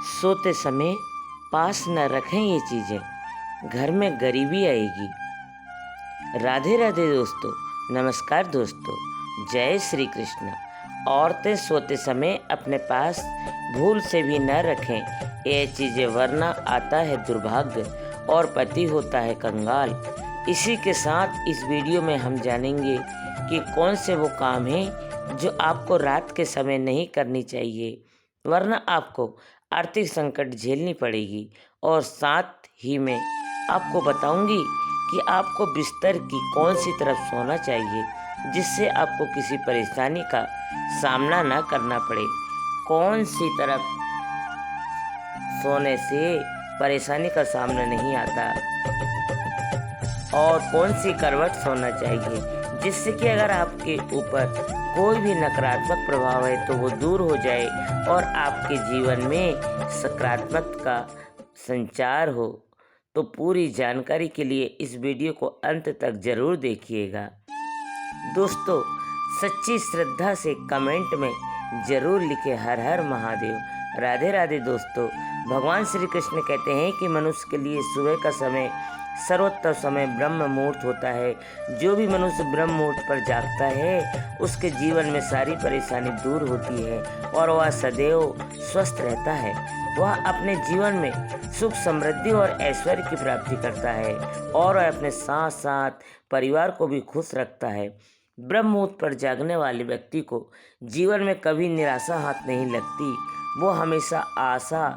सोते समय पास न रखें ये चीज़ें, घर में गरीबी आएगी। राधे राधे दोस्तों, नमस्कार दोस्तों, जय श्री कृष्ण। औरतें सोते समय अपने पास भूल से भी न रखें ये चीज़ें, वरना आता है दुर्भाग्य और पति होता है कंगाल। इसी के साथ इस वीडियो में हम जानेंगे कि कौन से वो काम हैं जो आपको रात के समय नहीं करनी चाहिए, वरना आपको आर्थिक संकट झेलनी पड़ेगी। और साथ ही में आपको बताऊंगी कि आपको बिस्तर की कौन सी तरफ सोना चाहिए जिससे आपको किसी परेशानी का सामना न करना पड़े। कौन सी तरफ सोने से परेशानी का सामना नहीं आता और कौन सी करवट सोना चाहिए जिससे कि अगर आपके ऊपर कोई भी नकारात्मक प्रभाव है तो वो दूर हो जाए और आपके जीवन में सकारात्मक का संचार हो। तो पूरी जानकारी के लिए इस वीडियो को अंत तक जरूर देखिएगा। दोस्तों, सच्ची श्रद्धा से कमेंट में जरूर लिखे हर हर महादेव। राधे राधे दोस्तों, भगवान श्री कृष्ण कहते हैं कि मनुष्य के लिए सुबह का समय सर्वोत्तम समय ब्रह्म मुहूर्त होता है। जो भी मनुष्य ब्रह्म मुहूर्त पर जागता है उसके जीवन में सारी परेशानी दूर होती है और वह सदैव स्वस्थ रहता है। वह अपने जीवन में सुख समृद्धि और ऐश्वर्य की प्राप्ति करता है और वह अपने साथ साथ परिवार को भी खुश रखता है। ब्रह्म मुहूर्त पर जागने वाले व्यक्ति को जीवन में कभी निराशा हाथ नहीं लगती, वो हमेशा आशा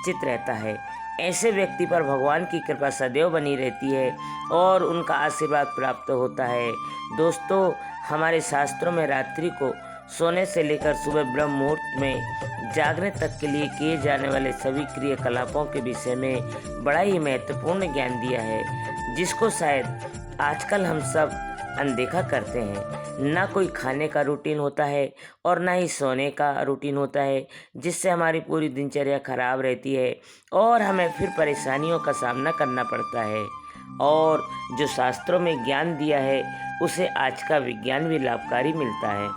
चित रहता है। ऐसे व्यक्ति पर भगवान की कृपा सदैव बनी रहती है और उनका आशीर्वाद प्राप्त होता है। दोस्तों, हमारे शास्त्रों में रात्रि को सोने से लेकर सुबह ब्रह्म मुहूर्त में जागने तक के लिए किए जाने वाले सभी क्रियाकलापों के विषय में बड़ा ही महत्वपूर्ण ज्ञान दिया है, जिसको शायद आजकल हम सब अनदेखा करते हैं। ना कोई खाने का रूटीन होता है और ना ही सोने का रूटीन होता है, जिससे हमारी पूरी दिनचर्या खराब रहती है और हमें फिर परेशानियों का सामना करना पड़ता है। और जो शास्त्रों में ज्ञान दिया है उसे आज का विज्ञान भी लाभकारी मिलता है।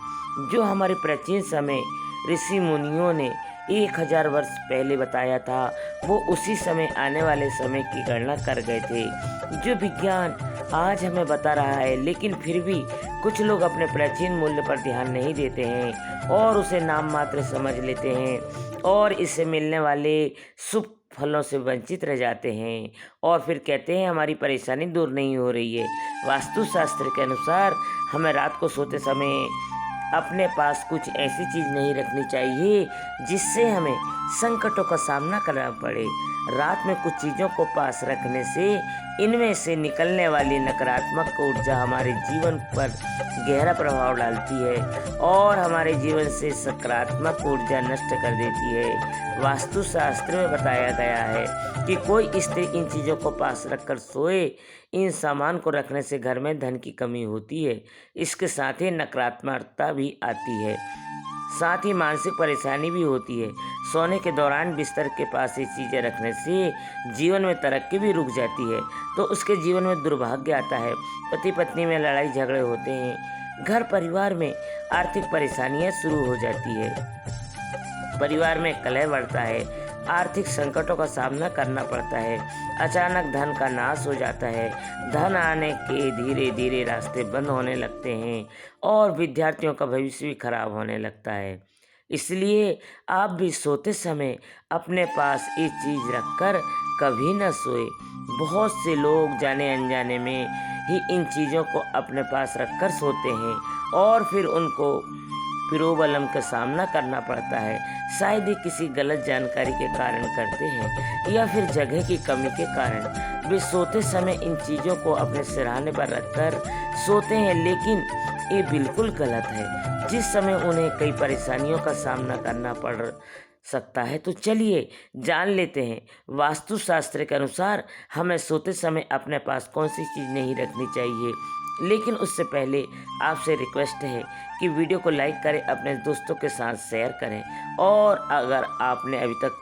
जो हमारे प्राचीन समय ऋषि मुनियों ने 1000 वर्ष पहले बताया था, वो उसी समय आने वाले समय की गणना कर गए थे। जो विज्ञान आज हमें बता रहा है, लेकिन फिर भी कुछ लोग अपने प्राचीन मूल्य पर ध्यान नहीं देते हैं और उसे नाम मात्र समझ लेते हैं और इससे मिलने वाले शुभ फलों से वंचित रह जाते हैं और फिर कहते हैं हमारी परेशानी दूर नहीं हो रही है। वास्तुशास्त्र के अनुसार हमें रात को सोते समय अपने पास कुछ ऐसी चीज़ नहीं रखनी चाहिए जिससे हमें संकटों का सामना करना पड़े। रात में कुछ चीज़ों को पास रखने से इनमें से निकलने वाली नकारात्मक ऊर्जा हमारे जीवन पर गहरा प्रभाव डालती है और हमारे जीवन से सकारात्मक ऊर्जा नष्ट कर देती है। वास्तुशास्त्र में बताया गया है कि कोई स्त्री इन चीज़ों को पास रखकर सोए, इन सामान को रखने से घर में धन की कमी होती है। इसके साथ ही नकारात्मकता भी आती है, साथ ही मानसिक परेशानी भी होती है। सोने के दौरान बिस्तर के पास ये चीज़ें रखने से जीवन में तरक्की भी रुक जाती है, तो उसके जीवन में दुर्भाग्य आता है। पति पत्नी में लड़ाई झगड़े होते हैं, घर परिवार में आर्थिक परेशानियां शुरू हो जाती है, परिवार में कलह बढ़ता है, आर्थिक संकटों का सामना करना पड़ता है, अचानक धन का नाश हो जाता है, धन आने के धीरे धीरे रास्ते बंद होने लगते हैं और विद्यार्थियों का भविष्य भी खराब होने लगता है। इसलिए आप भी सोते समय अपने पास ये चीज़ रखकर कभी न सोए। बहुत से लोग जाने अनजाने में ही इन चीज़ों को अपने पास रखकर सोते हैं और फिर उनको प्रोब्लम का सामना करना पड़ता है। शायद ये किसी गलत जानकारी के कारण करते हैं या फिर जगह की कमी के कारण वे सोते समय इन चीज़ों को अपने सिरहाने पर रखकर सोते हैं, लेकिन ये बिल्कुल गलत है। जिस समय उन्हें कई परेशानियों का सामना करना पड़ सकता है, तो चलिए जान लेते हैं वास्तुशास्त्र के अनुसार हमें सोते समय अपने पास कौन सी चीज़ नहीं रखनी चाहिए। लेकिन उससे पहले आपसे रिक्वेस्ट है कि वीडियो को लाइक करें, अपने दोस्तों के साथ शेयर करें और अगर आपने अभी तक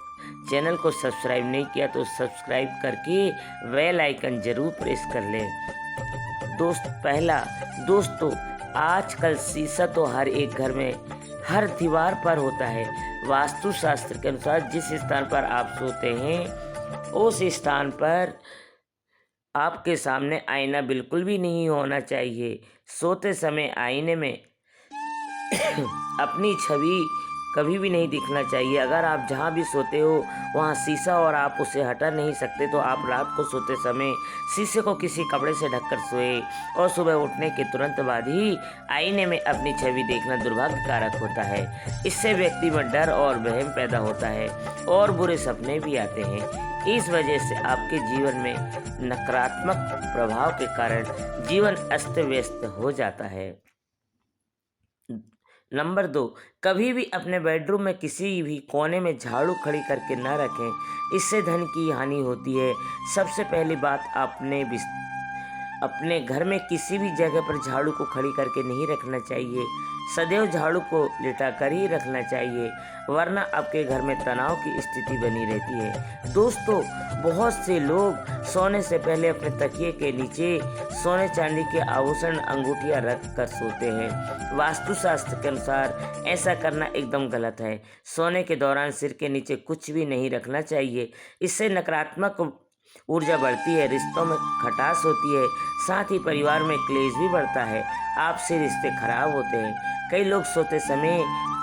चैनल को सब्सक्राइब नहीं किया तो सब्सक्राइब करके बेल आइकन जरूर प्रेस कर लें। दोस्तों, आजकल शीशा तो हर एक घर में हर दीवार पर होता है। वास्तु शास्त्र के अनुसार जिस स्थान पर आप सोते हैं उस स्थान पर आपके सामने आईना बिल्कुल भी नहीं होना चाहिए। सोते समय आईने में अपनी छवि कभी भी नहीं दिखना चाहिए। अगर आप जहाँ भी सोते हो वहाँ शीशा और आप उसे हटा नहीं सकते तो आप रात को सोते समय शीशे को किसी कपड़े से ढककर सोए और सुबह उठने के तुरंत बाद ही आईने में अपनी छवि देखना दुर्भाग्यकारक होता है। इससे व्यक्ति में डर और वहम पैदा होता है और बुरे सपने भी आते हैं। इस वजह से आपके जीवन में नकारात्मक प्रभाव के कारण जीवन अस्त व्यस्त हो जाता है। नंबर 2, कभी भी अपने बेडरूम में किसी भी कोने में झाड़ू खड़ी करके न रखें, इससे धन की हानि होती है। सबसे पहली बात, अपने घर में किसी भी जगह पर झाड़ू को खड़ी करके नहीं रखना चाहिए। सदैव झाड़ू को लिटा कर ही रखना चाहिए, वरना आपके घर में तनाव की स्थिति बनी रहती है। दोस्तों, बहुत से लोग सोने से पहले अपने तकिए के नीचे सोने चांदी के आभूषण अंगूठियां रख कर सोते हैं। वास्तुशास्त्र के अनुसार ऐसा करना एकदम गलत है। सोने के दौरान सिर के नीचे कुछ भी नहीं रखना चाहिए। इससे नकारात्मक ऊर्जा बढ़ती है, रिश्तों में खटास होती है, साथ ही परिवार में क्लेश भी बढ़ता है। आपसे रिश्ते खराब होते हैं। कई लोग सोते समय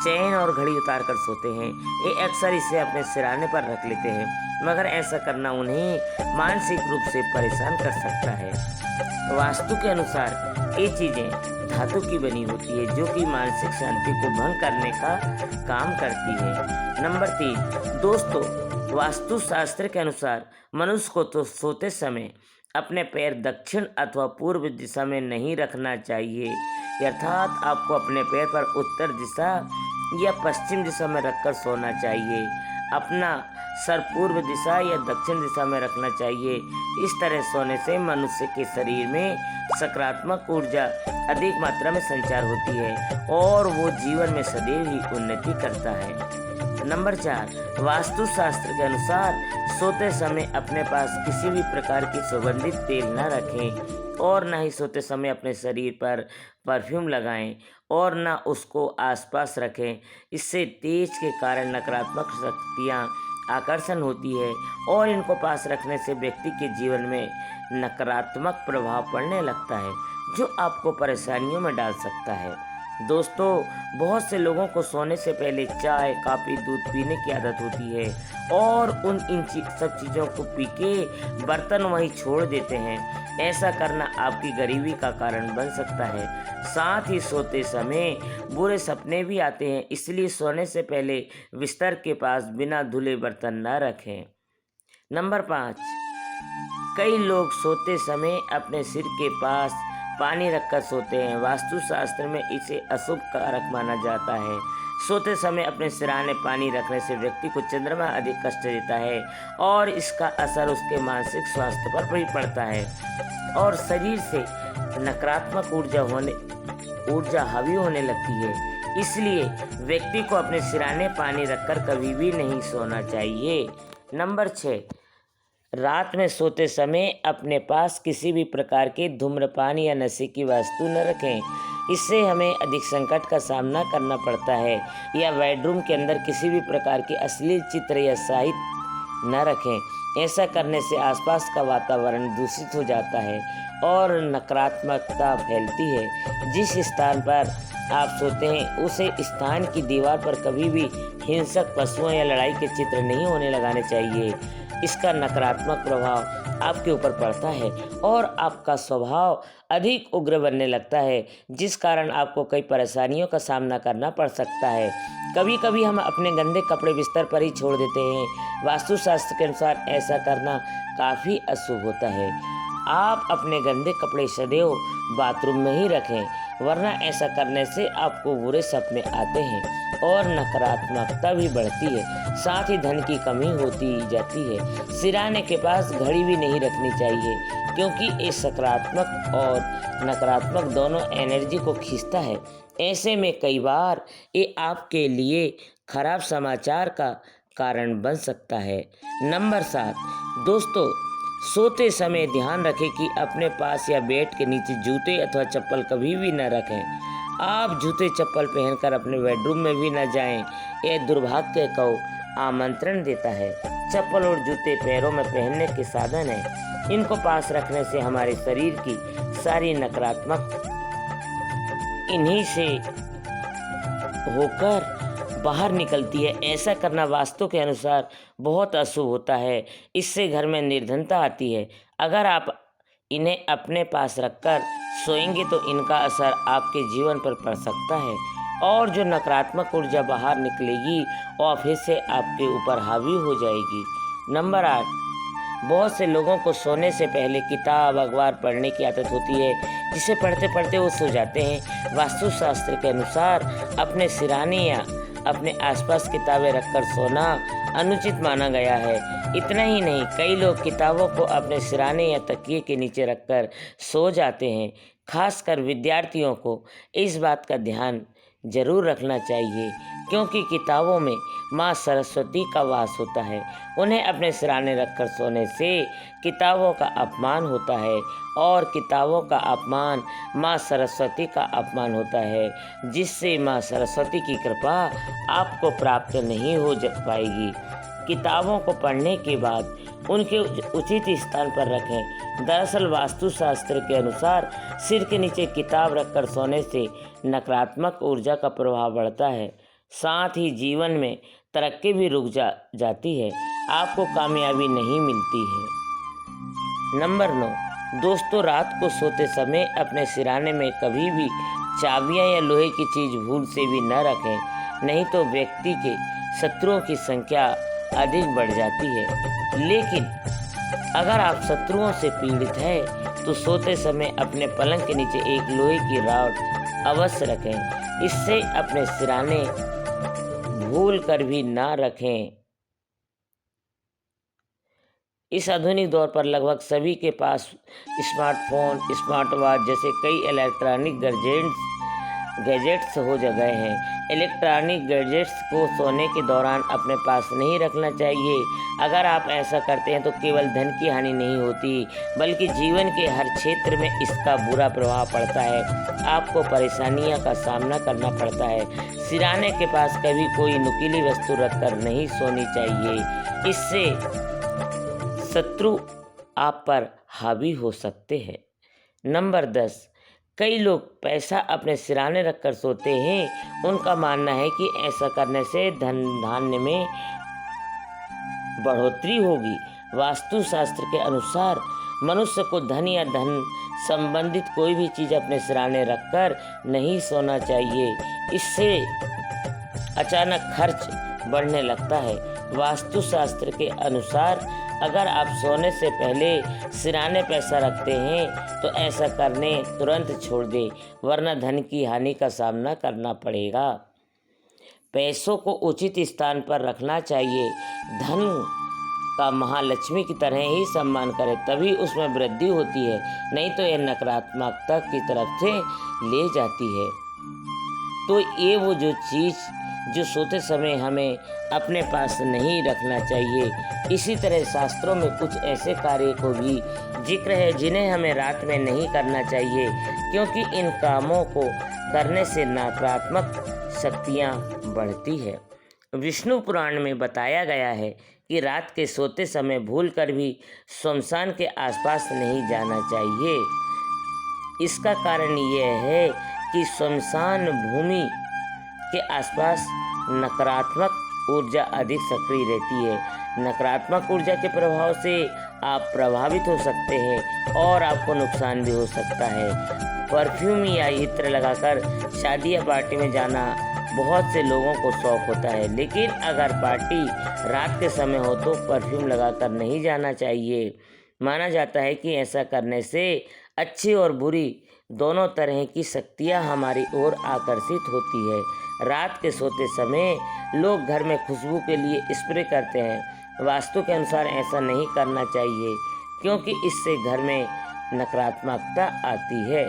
चैन और घड़ी उतार कर सोते हैं। ये अक्सर इसे अपने सिरहाने पर रख लेते हैं, मगर ऐसा करना उन्हें मानसिक रूप से परेशान कर सकता है। वास्तु के अनुसार ये चीजें धातु की बनी होती है, जो कि मानसिक शांति को भंग करने का काम करती है। नंबर 3, दोस्तों, वास्तु शास्त्र के अनुसार मनुष्य को तो सोते समय अपने पैर दक्षिण अथवा पूर्व दिशा में नहीं रखना चाहिए, अर्थात आपको अपने पैर पर उत्तर दिशा या पश्चिम दिशा में रखकर सोना चाहिए। अपना सर पूर्व दिशा या दक्षिण दिशा में रखना चाहिए। इस तरह सोने से मनुष्य के शरीर में सकारात्मक ऊर्जा अधिक मात्रा में संचार होती है और वो जीवन में सदैव ही उन्नति करता है। नंबर 4, वास्तुशास्त्र के अनुसार सोते समय अपने पास किसी भी प्रकार की सुगंधित तेल न रखें और न ही सोते समय अपने शरीर पर परफ्यूम लगाएं और न उसको आसपास रखें। इससे तेज के कारण नकारात्मक शक्तियाँ आकर्षण होती है और इनको पास रखने से व्यक्ति के जीवन में नकारात्मक प्रभाव पड़ने लगता है, जो आपको परेशानियों में डाल सकता है। दोस्तों, बहुत से लोगों को सोने से पहले चाय, कॉफ़ी, दूध पीने की आदत होती है और इन सब चीज़ों को पी के बर्तन वहीं छोड़ देते हैं। ऐसा करना आपकी गरीबी का कारण बन सकता है। साथ ही सोते समय बुरे सपने भी आते हैं, इसलिए सोने से पहले बिस्तर के पास बिना धुले बर्तन न रखें। नंबर 5, कई लोग सोते समय अपने सिर के पास पानी रखकर सोते हैं। वास्तुशास्त्र में इसे अशुभ कारक माना जाता है। सोते समय अपने सिरहाने पानी रखने से व्यक्ति को चंद्रमा अधिक कष्ट देता है और इसका असर उसके मानसिक स्वास्थ्य पर भी पड़ता है और शरीर से नकारात्मक ऊर्जा हावी होने लगती है। इसलिए व्यक्ति को अपने सिरहाने पानी रखकर कभी भी नहीं सोना चाहिए। नंबर 6, रात में सोते समय अपने पास किसी भी प्रकार के धूम्रपान या नशे की वस्तु न रखें। इससे हमें अधिक संकट का सामना करना पड़ता है। या बेडरूम के अंदर किसी भी प्रकार के अश्लील चित्र या साहित्य न रखें। ऐसा करने से आसपास का वातावरण दूषित हो जाता है और नकारात्मकता फैलती है। जिस स्थान पर आप सोते हैं उसे स्थान की दीवार पर कभी भी हिंसक पशुओं या लड़ाई के चित्र नहीं होने लगाने चाहिए। इसका नकारात्मक प्रभाव आपके ऊपर पड़ता है और आपका स्वभाव अधिक उग्र बनने लगता है, जिस कारण आपको कई परेशानियों का सामना करना पड़ सकता है। कभी कभी हम अपने गंदे कपड़े बिस्तर पर ही छोड़ देते हैं। वास्तुशास्त्र के अनुसार ऐसा करना काफ़ी अशुभ होता है। आप अपने गंदे कपड़े सदैव बाथरूम में ही रखें, वरना ऐसा करने से आपको बुरे सपने आते हैं और नकारात्मकता भी बढ़ती है। साथ ही धन की कमी होती जाती है। सिरहाने के पास घड़ी भी नहीं रखनी चाहिए, क्योंकि ये सकारात्मक और नकारात्मक दोनों एनर्जी को खींचता है। ऐसे में कई बार ये आपके लिए खराब समाचार का कारण बन सकता है। नंबर 7, दोस्तों, सोते समय ध्यान रखें कि अपने पास या बेड के नीचे जूते अथवा चप्पल कभी भी न रखें। आप जूते चप्पल पहनकर अपने बेडरूम में भी न जाएं। यह दुर्भाग्य को आमंत्रण देता है। चप्पल और जूते पैरों में पहनने के साधन हैं। इनको पास रखने से हमारे शरीर की सारी नकारात्मक इन्हीं से होकर बाहर निकलती है। ऐसा करना वास्तु के अनुसार बहुत अशुभ होता है। इससे घर में निर्धनता आती है। अगर आप इन्हें अपने पास रखकर सोएंगे तो इनका असर आपके जीवन पर पड़ सकता है और जो नकारात्मक ऊर्जा बाहर निकलेगी और फिर से आपके ऊपर हावी हो जाएगी। नंबर 8, बहुत से लोगों को सोने से पहले किताब अखबार पढ़ने की आदत होती है, जिसे पढ़ते पढ़ते वो सो जाते हैं। वास्तुशास्त्र के अनुसार अपने सिरहाने या अपने आसपास किताबें रखकर सोना अनुचित माना गया है। इतना ही नहीं, कई लोग किताबों को अपने सिरहाने या तकिए के नीचे रखकर सो जाते हैं। खासकर विद्यार्थियों को इस बात का ध्यान जरूर रखना चाहिए, क्योंकि किताबों में माँ सरस्वती का वास होता है। उन्हें अपने सिरहाने रखकर सोने से किताबों का अपमान होता है और किताबों का अपमान माँ सरस्वती का अपमान होता है, जिससे माँ सरस्वती की कृपा आपको प्राप्त नहीं हो पाएगी। किताबों को पढ़ने के बाद उनके उचित स्थान पर रखें। दरअसल वास्तुशास्त्र के अनुसार सिर के नीचे किताब रखकर सोने से नकारात्मक ऊर्जा का प्रभाव बढ़ता है, साथ ही जीवन में तरक्की भी रुक जाती है, आपको कामयाबी नहीं मिलती है। नंबर 9, दोस्तों, रात को सोते समय अपने सिरहाने में कभी भी चाबियां या लोहे की चीज भूल से भी न रखें, नहीं तो व्यक्ति के शत्रुओं की संख्या अधिक बढ़ जाती है। लेकिन अगर आप शत्रुओं से पीड़ित हैं तो सोते समय अपने पलंग के नीचे एक लोहे की रॉड अवश्य रखें। इससे अपने सिरहाने भूल कर भी ना रखें। इस आधुनिक दौर पर लगभग सभी के पास स्मार्टफोन, स्मार्ट वॉच जैसे कई इलेक्ट्रॉनिक गैजेट्स हो गए हैं। इलेक्ट्रॉनिक गैजेट्स को सोने के दौरान अपने पास नहीं रखना चाहिए। अगर आप ऐसा करते हैं तो केवल धन की हानि नहीं होती, बल्कि जीवन के हर क्षेत्र में इसका बुरा प्रभाव पड़ता है। आपको परेशानियों का सामना करना पड़ता है। सिरहाने के पास कभी कोई नुकीली वस्तु रखकर नहीं सोनी चाहिए, इससे शत्रु आप पर हावी हो सकते हैं। नंबर 10, कई लोग पैसा अपने सिरहाने रखकर सोते हैं। उनका मानना है कि ऐसा करने से धन धान्य में बढ़ोतरी होगी। वास्तुशास्त्र के अनुसार मनुष्य को धन या धन संबंधित कोई भी चीज़ अपने सिरहाने रखकर नहीं सोना चाहिए, इससे अचानक खर्च बढ़ने लगता है। वास्तुशास्त्र के अनुसार अगर आप सोने से पहले सिरहाने पैसा रखते हैं तो ऐसा करने तुरंत छोड़ दें, वरना धन की हानि का सामना करना पड़ेगा। पैसों को उचित स्थान पर रखना चाहिए। धन का महालक्ष्मी की तरह ही सम्मान करें, तभी उसमें वृद्धि होती है, नहीं तो यह नकारात्मकता की तरफ से ले जाती है। तो ये वो जो चीज़ जो सोते समय हमें अपने पास नहीं रखना चाहिए। इसी तरह शास्त्रों में कुछ ऐसे कार्य को भी जिक्र है जिन्हें हमें रात में नहीं करना चाहिए, क्योंकि इन कामों को करने से नकारात्मक शक्तियाँ बढ़ती है। विष्णु पुराण में बताया गया है कि रात के सोते समय भूलकर भी श्मशान के आसपास नहीं जाना चाहिए। इसका कारण यह है कि श्मशान भूमि के आसपास नकारात्मक ऊर्जा अधिक सक्रिय रहती है। नकारात्मक ऊर्जा के प्रभाव से आप प्रभावित हो सकते हैं और आपको नुकसान भी हो सकता है। परफ्यूम या इत्र लगाकर शादी या पार्टी में जाना बहुत से लोगों को शौक होता है, लेकिन अगर पार्टी रात के समय हो तो परफ्यूम लगाकर नहीं जाना चाहिए। माना जाता है कि ऐसा करने से अच्छी और बुरी दोनों तरह की शक्तियाँ हमारी ओर आकर्षित होती है। रात के सोते समय लोग घर में खुशबू के लिए स्प्रे करते हैं। वास्तु के अनुसार ऐसा नहीं करना चाहिए, क्योंकि इससे घर में नकारात्मकता आती है।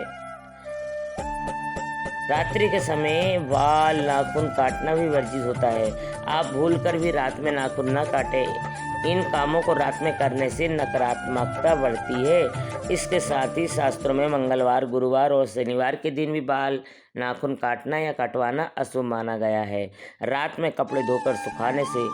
रात्रि के समय बाल नाखून काटना भी वर्जित होता है। आप भूलकर भी रात में नाखून न काटें। इन कामों को रात में करने से नकारात्मकता बढ़ती है। इसके साथ ही शास्त्रों में मंगलवार, गुरुवार और शनिवार के दिन भी बाल नाखून काटना या कटवाना अशुभ माना गया है। रात में कपड़े धोकर सुखाने से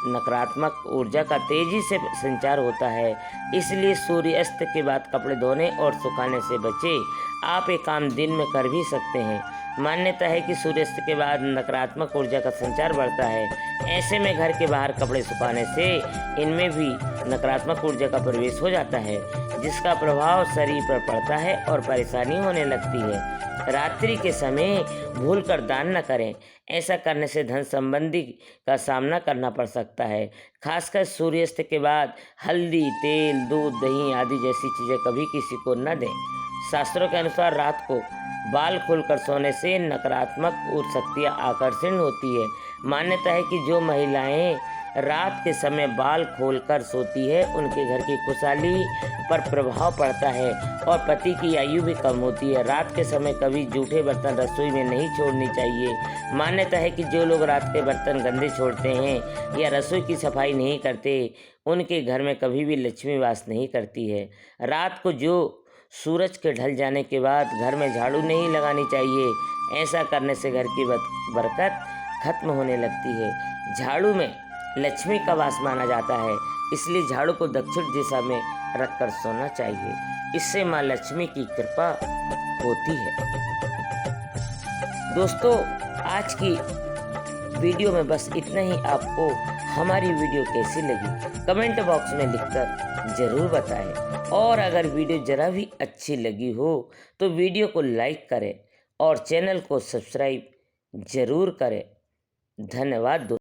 नकारात्मक ऊर्जा का तेजी से संचार होता है, इसलिए सूर्यास्त के बाद कपड़े धोने और सुखाने से बचें। आप ये काम दिन में कर भी सकते हैं। मान्यता है कि सूर्यास्त के बाद नकारात्मक ऊर्जा का संचार बढ़ता है। ऐसे में घर के बाहर कपड़े सुखाने से इनमें भी नकारात्मक ऊर्जा का प्रवेश हो जाता है, जिसका प्रभाव शरीर पर पड़ता है और परेशानी होने लगती है। रात्रि के समय भूलकर दान न करें। ऐसा करने से धन संबंधी का सामना करना पड़ सकता है। खासकर सूर्यास्त के बाद हल्दी, तेल, दूध, दही आदि जैसी चीज़ें कभी किसी को न दें। शास्त्रों के अनुसार रात को बाल खोलकर सोने से नकारात्मक शक्तियाँ आकर्षण होती है। मान्यता है कि जो महिलाएं रात के समय बाल खोलकर सोती है, उनके घर की खुशहाली पर प्रभाव पड़ता है और पति की आयु भी कम होती है। रात के समय कभी जूठे बर्तन रसोई में नहीं छोड़नी चाहिए। मान्यता है कि जो लोग रात के बर्तन गंदे छोड़ते हैं या रसोई की सफाई नहीं करते, उनके घर में कभी भी लक्ष्मी वास नहीं करती है। रात को जो सूरज के ढल जाने के बाद घर में झाड़ू नहीं लगानी चाहिए। ऐसा करने से घर की बरकत खत्म होने लगती है। झाड़ू में लक्ष्मी का वास माना जाता है, इसलिए झाड़ू को दक्षिण दिशा में रखकर सोना चाहिए। इससे माँ लक्ष्मी की कृपा होती है। दोस्तों, आज की वीडियो में बस इतना ही। आपको हमारी वीडियो कैसी लगी कमेंट बॉक्स में लिखकर ज़रूर बताएं, और अगर वीडियो ज़रा भी अच्छी लगी हो तो वीडियो को लाइक करें और चैनल को सब्सक्राइब ज़रूर करें। धन्यवाद दोस्तों।